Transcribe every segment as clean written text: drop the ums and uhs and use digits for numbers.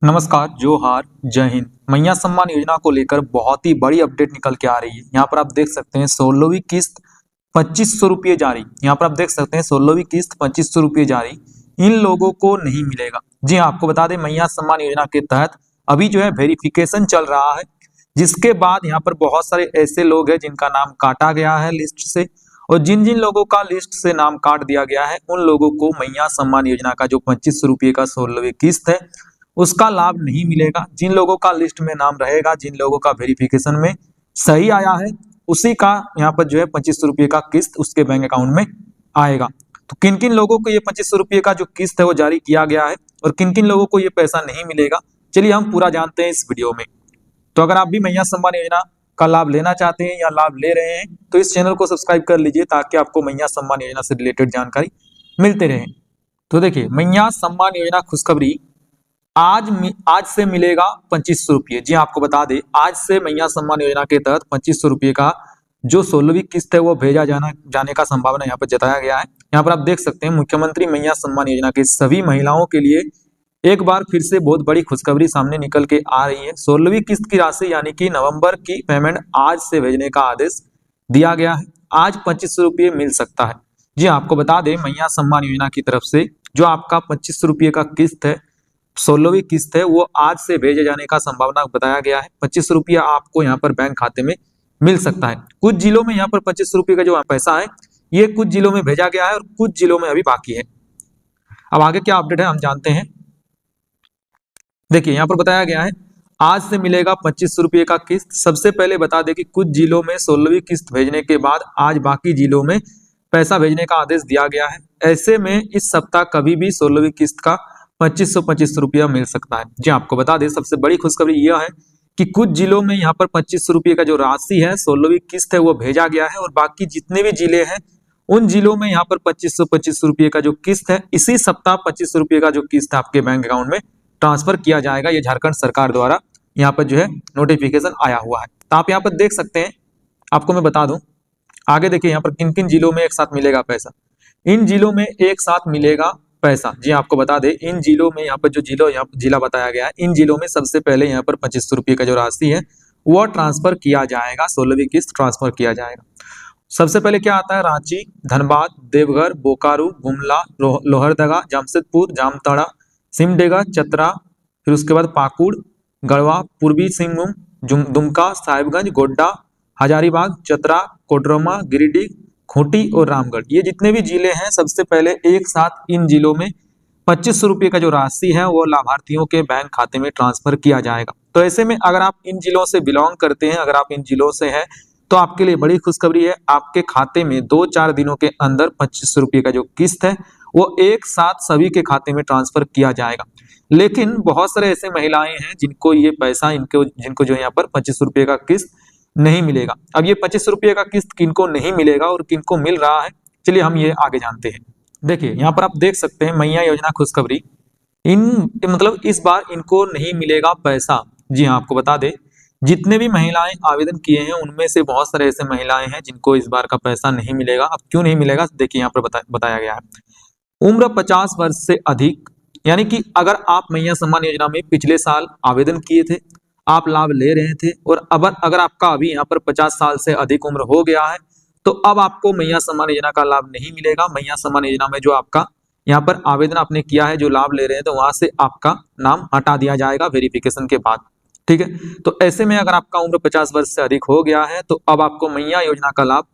नमस्कार, जोहार, जय हिंद। मैया सम्मान योजना को लेकर बहुत ही बड़ी अपडेट निकल के आ रही है। यहाँ पर आप देख सकते हैं 16वीं किस्त 2500 रुपये जारी। यहाँ पर आप देख सकते हैं 16वीं किस्त 2500 रुपये जारी इन लोगों को नहीं मिलेगा। जी हाँ, आपको बता दें मैया सम्मान योजना के तहत अभी जो है वेरिफिकेशन चल रहा है, जिसके बाद यहाँ पर बहुत सारे ऐसे लोग हैं जिनका नाम काटा गया है लिस्ट से, और जिन जिन लोगों का लिस्ट से नाम काट दिया गया है उन लोगों को मैया सम्मान योजना का जो 2500 रुपये का 16वीं किस्त है उसका लाभ नहीं मिलेगा। जिन लोगों का लिस्ट में नाम रहेगा, जिन लोगों का वेरिफिकेशन में सही आया है, उसी का यहाँ पर जो है 2500 रुपये का किस्त उसके बैंक अकाउंट में आएगा। तो किन किन लोगों को ये 2500 रुपये का जो किस्त है वो जारी किया गया है और किन किन लोगों को ये पैसा नहीं मिलेगा, चलिए हम पूरा जानते हैं इस वीडियो में। तो अगर आप भी मैया सम्मान योजना का लाभ लेना चाहते हैं या लाभ ले रहे हैं तो इस चैनल को सब्सक्राइब कर लीजिए ताकि आपको मैया सम्मान योजना से रिलेटेड जानकारी मिलते रहे। तो देखिए, मैया सम्मान योजना खुशखबरी आज से मिलेगा 2500 रुपये। जी आपको बता दें, आज से मैया सम्मान योजना के तहत 2500 रुपये का जो 16वीं किस्त है वो भेजा जाने का संभावना यहाँ पर जताया गया है। यहाँ पर आप देख सकते हैं मुख्यमंत्री मैया सम्मान योजना के सभी महिलाओं के लिए एक बार फिर से बहुत बड़ी खुशखबरी सामने निकल के आ रही है। 16वीं किस्त की राशि यानी कि नवंबर की पेमेंट आज से भेजने का आदेश दिया गया है। आज 2500 रुपये मिल सकता है। जी आपको बता दें, मैया सम्मान योजना की तरफ से जो आपका 2500 रुपये का किस्त है, 16वीं किस्त है, वो आज से भेजे जाने का संभावना बताया गया है। 2500 रुपया आपको यहाँ पर बैंक खाते में मिल सकता है। कुछ जिलों में यहाँ पर 2500 रुपये का जो पैसा है ये कुछ जिलों में भेजा गया है और कुछ जिलों में अभी बाकी है। अब आगे क्या अपडेट है हम जानते हैं। देखिए, यहाँ पर बताया गया है आज से मिलेगा 2500 रुपये का किस्त। सबसे पहले बता दें कि कुछ जिलों में 16वीं किस्त भेजने के बाद आज बाकी जिलों में पैसा भेजने का आदेश दिया गया है। ऐसे में इस सप्ताह कभी भी 16वीं किस्त का 2500 रुपया मिल सकता है। जी आपको बता दें, सबसे बड़ी खुशखबरी यह है कि कुछ जिलों में यहाँ पर 2500 रुपये का जो राशि है 16वीं किस्त है वो भेजा गया है और बाकी जितने भी जिले हैं उन जिलों में यहाँ पर 2500 रुपये का जो किस्त है इसी सप्ताह 2500 रुपये का जो किस्त है आपके बैंक अकाउंट में ट्रांसफर किया जाएगा। ये झारखंड सरकार द्वारा यहाँ पर जो है नोटिफिकेशन आया हुआ है। तो आप यहाँ पर देख सकते हैं, आपको मैं बता दूं आगे। देखिए यहाँ पर किन किन जिलों में एक साथ मिलेगा पैसा। इन जिलों में एक साथ मिलेगा पैसा। जी आपको बता दें, इन जिलों में यहाँ पर जो जिला बताया गया है, इन जिलों में सबसे पहले यहाँ पर 2500 रुपये का जो राशि है वो ट्रांसफर किया जाएगा। 16वीं किस्त ट्रांसफर किया जाएगा। सबसे पहले क्या आता है, रांची, धनबाद, देवघर, बोकारो, गुमला, लोहरदगा, जमशेदपुर, जामताड़ा, सिमडेगा, चतरा, फिर उसके बाद पाकुड़, गढ़वा, पूर्वी सिंहभूम, दुमका, साहिबगंज, गोड्डा, हजारीबाग, चतरा, कोडरमा, गिरिडीह, खूंटी और रामगढ़, ये जितने भी जिले हैं सबसे पहले एक साथ इन जिलों में 2500 रुपये का जो राशि है वो लाभार्थियों के बैंक खाते में ट्रांसफर किया जाएगा। तो ऐसे में अगर आप इन जिलों से बिलोंग करते हैं, अगर आप इन जिलों से हैं तो आपके लिए बड़ी खुशखबरी है। आपके खाते में 2-4 दिनों के अंदर 2500 रुपये का जो किस्त है वो एक साथ सभी के खाते में ट्रांसफर किया जाएगा। लेकिन बहुत सारे ऐसे महिलाएं हैं जिनको ये पैसा जिनको जो यहाँ पर 2500 रुपये का किस्त नहीं मिलेगा। अब ये 2500 रुपये का किस्त किनको नहीं मिलेगा और किनको मिल रहा है, चलिए हम ये आगे जानते हैं। देखिए यहाँ पर आप देख सकते हैं मैया योजना खुशखबरी, मतलब इस बार इनको नहीं मिलेगा पैसा। जी हाँ, आपको बता दें जितने भी महिलाएं आवेदन किए हैं उनमें से बहुत सारे ऐसे महिलाएं हैं जिनको इस बार का पैसा नहीं मिलेगा। अब क्यों नहीं मिलेगा, देखिए यहाँ पर बताया गया है। उम्र 50 वर्ष से अधिक, यानी कि अगर आप मैया सम्मान योजना में पिछले साल आवेदन किए थे, आप लाभ ले रहे थे और अब अगर आपका अभी यहाँ पर 50 साल से अधिक उम्र हो गया है तो अब आपको मैया सम्मान योजना का लाभ नहीं मिलेगा। मैया सम्मान योजना में जो आपका यहाँ पर आवेदन आपने किया है, जो लाभ ले रहे हैं, तो वहां से आपका नाम हटा दिया जाएगा वेरिफिकेशन के बाद। ठीक है, तो ऐसे में अगर आपका उम्र 50 वर्ष से अधिक हो गया है तो अब आपको मैया योजना का लाभ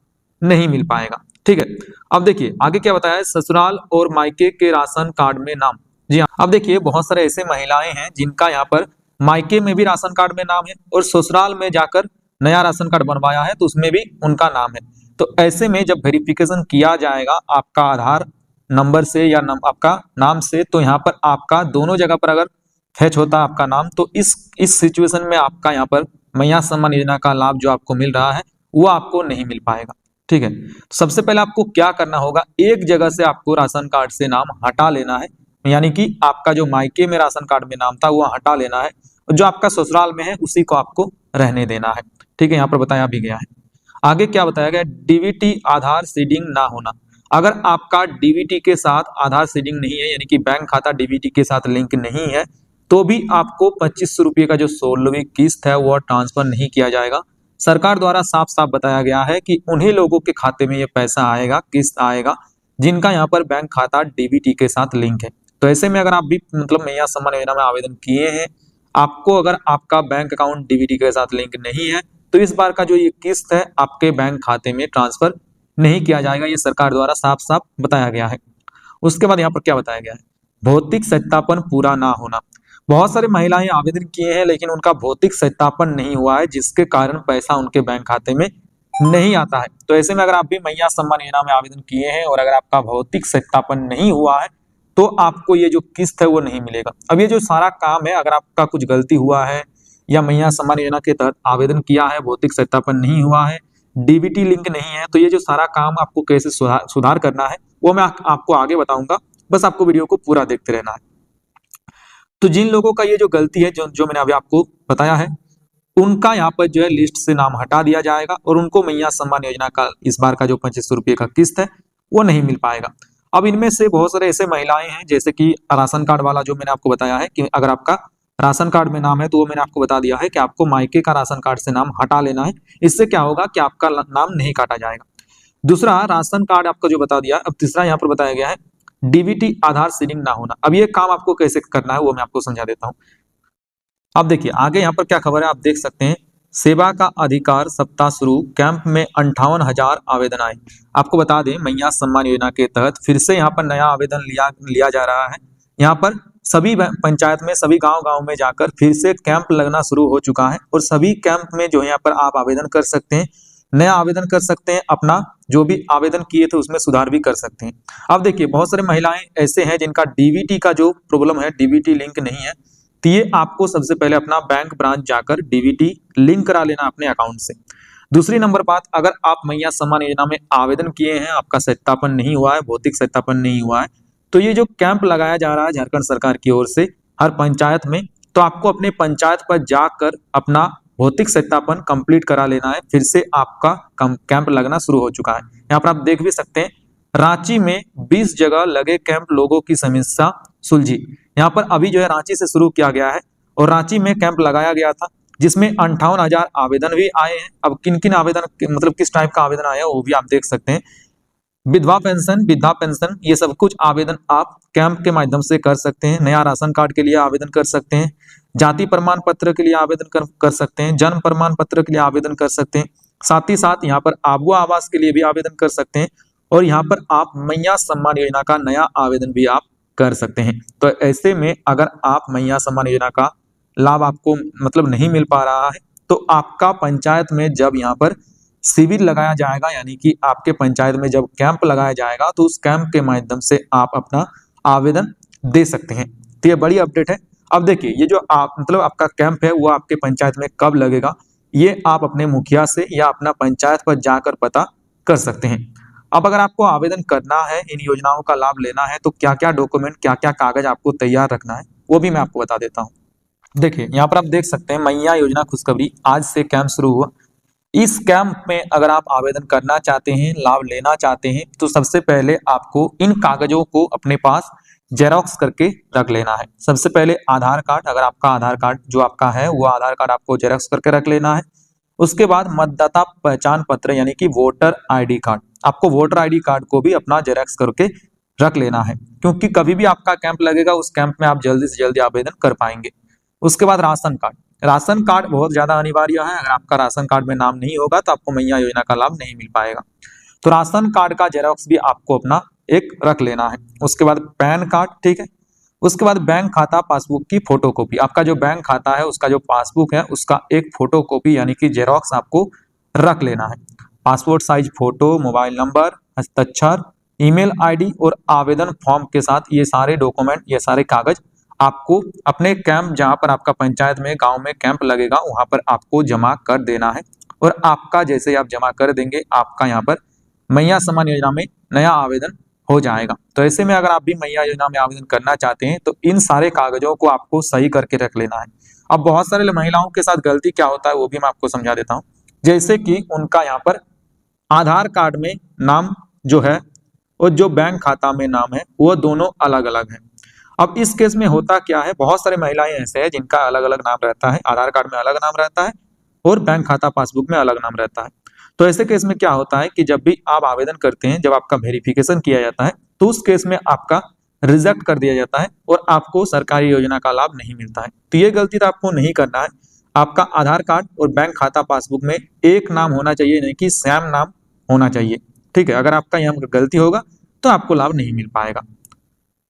नहीं मिल पाएगा। ठीक है, अब देखिए आगे क्या बताया है, ससुराल और मायके के राशन कार्ड में नाम। जी हाँ, अब देखिए बहुत सारे ऐसे महिलाएं हैं जिनका यहाँ पर मायके में भी राशन कार्ड में नाम है और ससुराल में जाकर नया राशन कार्ड बनवाया है तो उसमें भी उनका नाम है। तो ऐसे में जब वेरिफिकेशन किया जाएगा आपका आधार नंबर से या आपका नाम से, तो यहाँ पर आपका दोनों जगह पर अगर फैच होता है आपका नाम, तो इस सिचुएशन में आपका यहाँ पर मैया सम्मान योजना का लाभ जो आपको मिल रहा है वो आपको नहीं मिल पाएगा। ठीक है, तो सबसे पहले आपको क्या करना होगा, एक जगह से आपको राशन कार्ड से नाम हटा लेना है, यानी कि आपका जो मायके में राशन कार्ड में नाम था वो हटा लेना है और जो आपका ससुराल में है उसी को आपको रहने देना है। ठीक है, यहाँ पर बताया भी गया है। आगे क्या बताया गया, डीबीटी आधार सीडिंग ना होना। अगर आपका डीबीटी के साथ आधार सीडिंग नहीं है, यानी कि बैंक खाता डीबीटी के साथ लिंक नहीं है, तो भी आपको 2500 रुपये का जो 16वीं किस्त है वो ट्रांसफर नहीं किया जाएगा। सरकार द्वारा साफ साफ बताया गया है कि उन्हीं लोगों के खाते में ये पैसा आएगा, किस्त आएगा, जिनका यहाँ पर बैंक खाता डीबीटी के साथ लिंक है। तो ऐसे में अगर आप भी मतलब मैया सम्मान योजना में आवेदन किए हैं, आपको अगर आपका बैंक अकाउंट डीबीटी के साथ लिंक नहीं है, तो इस बार का जो ये किस्त है आपके बैंक खाते में ट्रांसफर नहीं किया जाएगा, ये सरकार द्वारा साफ साफ बताया गया है। उसके बाद यहाँ पर क्या बताया गया है, भौतिक सत्यापन पूरा ना होना। बहुत सारी महिलाएं आवेदन किए हैं लेकिन उनका भौतिक सत्यापन नहीं हुआ है, जिसके कारण पैसा उनके बैंक खाते में नहीं आता है। तो ऐसे में अगर आप भी मैया सम्मान योजना में आवेदन किए हैं और अगर आपका भौतिक सत्यापन नहीं हुआ है, तो आपको ये जो किस्त है वो नहीं मिलेगा। अब ये जो सारा काम है, अगर आपका कुछ गलती हुआ है या मैया सम्मान योजना के तहत आवेदन किया है, भौतिक सत्यापन नहीं हुआ है, डीबीटी लिंक नहीं है, तो ये जो सारा काम आपको कैसे सुधार करना है वो मैं आपको आगे बताऊंगा। बस आपको वीडियो को पूरा देखते रहना है। तो जिन लोगों का ये जो गलती है, जो मैंने अभी आपको बताया है, उनका यहाँ पर जो है लिस्ट से नाम हटा दिया जाएगा और उनको मैया सम्मान योजना का इस बार का जो 2500 रुपये का किस्त है वो नहीं मिल पाएगा। अब इनमें से बहुत सारे ऐसे महिलाएं हैं, जैसे कि राशन कार्ड वाला जो मैंने आपको बताया है कि अगर आपका राशन कार्ड में नाम है, तो वो मैंने आपको बता दिया है कि आपको मायके का राशन कार्ड से नाम हटा लेना है। इससे क्या होगा कि आपका नाम नहीं काटा जाएगा। दूसरा, राशन कार्ड आपका जो बता दिया। अब तीसरा यहाँ पर बताया गया है डीबीटी आधार सीडिंग ना होना। अब ये काम आपको कैसे करना है वो मैं आपको समझा देता हूँ। अब देखिए आगे यहाँ पर क्या खबर है, आप देख सकते हैं, सेवा का अधिकार सप्ताह शुरू, कैंप में 58,000 आवेदन आए। आपको बता दें मैया सम्मान योजना के तहत फिर से यहाँ पर नया आवेदन लिया जा रहा है। यहाँ पर सभी पंचायत में, सभी गांव में जाकर फिर से कैंप लगना शुरू हो चुका है और सभी कैंप में जो है यहाँ पर आप आवेदन कर सकते हैं, नया आवेदन कर सकते हैं, अपना जो भी आवेदन किए थे उसमें सुधार भी कर सकते हैं। अब देखिए बहुत सारे महिलाएं ऐसे हैं जिनका डीबीटी का जो प्रॉब्लम है, डीबीटी लिंक नहीं है, तो ये आपको सबसे पहले अपना बैंक ब्रांच जाकर डीबीटी लिंक करा लेना अपने अकाउंट से। दूसरी नंबर बात, अगर आप मैया सम्मान योजना में आवेदन किए हैं, आपका सत्यापन नहीं हुआ है, भौतिक सत्यापन नहीं हुआ है, तो ये जो कैंप लगाया जा रहा है झारखंड सरकार की ओर से हर पंचायत में, तो आपको अपने पंचायत पर जाकर अपना भौतिक सत्यापन कंप्लीट करा लेना है। फिर से आपका कैंप लगना शुरू हो चुका है। यहाँ पर आप देख भी सकते हैं, रांची में 20 जगह लगे कैंप, लोगों की समस्या सुलझी। यहाँ पर अभी जो है रांची से शुरू किया गया है और रांची में कैंप लगाया गया था, जिसमें 58,000 आवेदन भी आए हैं। अब किन किन आवेदन मतलब किस टाइप का आवेदन आया है वो भी आप देख सकते हैं। विधवा पेंशन, वृद्धा पेंशन, ये सब कुछ आवेदन आप कैंप के माध्यम से कर सकते हैं। नया राशन कार्ड के लिए आवेदन कर सकते हैं, जाति प्रमाण पत्र के लिए आवेदन कर सकते हैं, जन्म प्रमाण पत्र के लिए आवेदन कर सकते हैं, साथ ही साथ यहाँ पर आबुआ आवास के लिए भी आवेदन कर सकते हैं और यहाँ पर आप मैया सम्मान योजना का नया आवेदन भी आप कर सकते हैं। तो ऐसे में अगर आप मैया सम्मान योजना का लाभ आपको मतलब नहीं मिल पा रहा है, तो आपका पंचायत में जब यहाँ पर शिविर लगाया जाएगा, यानी कि आपके पंचायत में जब कैंप लगाया जाएगा, तो उस कैंप के माध्यम से आप अपना आवेदन दे सकते हैं। तो ये बड़ी अपडेट है। अब देखिए ये जो आप मतलब आपका कैंप है वो आपके पंचायत में कब लगेगा, ये आप अपने मुखिया से या अपना पंचायत पर जाकर पता कर सकते हैं। अब अगर आपको आवेदन करना है, इन योजनाओं का लाभ लेना है, तो क्या क्या डॉक्यूमेंट, क्या क्या कागज आपको तैयार रखना है वो भी मैं आपको बता देता हूँ। देखिए यहाँ पर आप देख सकते हैं मैया योजना खुशखबरी, आज से कैंप शुरू हुआ। इस कैंप में अगर आप आवेदन करना चाहते हैं, लाभ लेना चाहते हैं, तो सबसे पहले आपको इन कागजों को अपने पास जेरॉक्स करके रख लेना है। सबसे पहले आधार कार्ड, अगर आपका आधार कार्ड जो आपका है वो आधार कार्ड आपको जेरॉक्स करके रख लेना है। उसके बाद मतदाता पहचान पत्र यानी कि वोटर आईडी कार्ड, आपको वोटर आईडी कार्ड को भी अपना जेरॉक्स करके रख लेना है, क्योंकि कभी भी आपका कैंप लगेगा उस कैंप में आप जल्दी से जल्दी आवेदन कर पाएंगे। उसके बाद राशन कार्ड, राशन कार्ड बहुत ज्यादा अनिवार्य है। अगर आपका राशन कार्ड में नाम नहीं होगा तो आपको मैया योजना का लाभ नहीं मिल पाएगा। तो राशन कार्ड का जेरॉक्स भी आपको अपना एक रख लेना है। उसके बाद पैन कार्ड, ठीक है। उसके बाद बैंक खाता पासबुक की फोटोकॉपी, आपका जो बैंक खाता है उसका जो पासबुक है उसका एक फोटोकॉपी यानी कि जेरॉक्स आपको रख लेना है। Passport size photo, mobile number, हस्ताक्षर, ईमेल आईडी और आवेदन फॉर्म के साथ ये सारे डॉक्यूमेंट, ये सारे कागज आपको अपने कैंप, जहां पर आपका पंचायत में, गांव में कैंप लगेगा वहां पर आपको जमा कर देना है। और आपका जैसे ही आप जमा कर देंगे, आपका यहाँ पर मैया सम्मान योजना में नया आवेदन हो जाएगा। तो ऐसे में अगर आप भी मैया योजना में आवेदन करना चाहते हैं तो इन सारे कागजों को आपको सही करके रख लेना है। अब बहुत सारे महिलाओं के साथ गलती क्या होता है वो भी मैं आपको समझा देता हूँ। जैसे कि उनका यहाँ पर आधार कार्ड में नाम जो है और जो बैंक खाता में नाम है वो दोनों अलग अलग है। अब इस केस में होता क्या है, बहुत सारे महिलाएं ऐसे हैं जिनका अलग अलग नाम रहता है, आधार कार्ड में अलग नाम रहता है और बैंक खाता पासबुक में अलग नाम रहता है। तो ऐसे केस में क्या होता है कि जब भी आप आवेदन करते हैं, जब आपका वेरिफिकेशन किया जाता है, तो उस केस में आपका रिजेक्ट कर दिया जाता है और आपको सरकारी योजना का लाभ नहीं मिलता है। तो ये गलती तो आपको नहीं करना है। आपका आधार कार्ड और बैंक खाता पासबुक में एक नाम होना चाहिए, नहीं कि सेम नाम होना चाहिए। ठीक है, अगर आपका यहाँ गलती होगा तो आपको लाभ नहीं मिल पाएगा।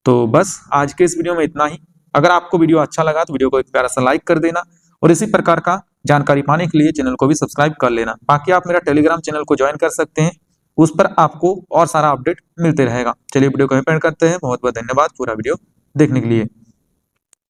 तो बस आज के इस वीडियो में इतना ही। अगर आपको वीडियो अच्छा लगा तो वीडियो को एक प्यारा सा लाइक कर देना और इसी प्रकार का जानकारी पाने के लिए चैनल को भी सब्सक्राइब कर लेना। बाकी आप मेरा टेलीग्राम चैनल को ज्वाइन कर सकते हैं, उस पर आपको और सारा अपडेट मिलते रहेगा। चलिए वीडियो को एंड करते हैं। बहुत बहुत धन्यवाद पूरा वीडियो देखने के लिए।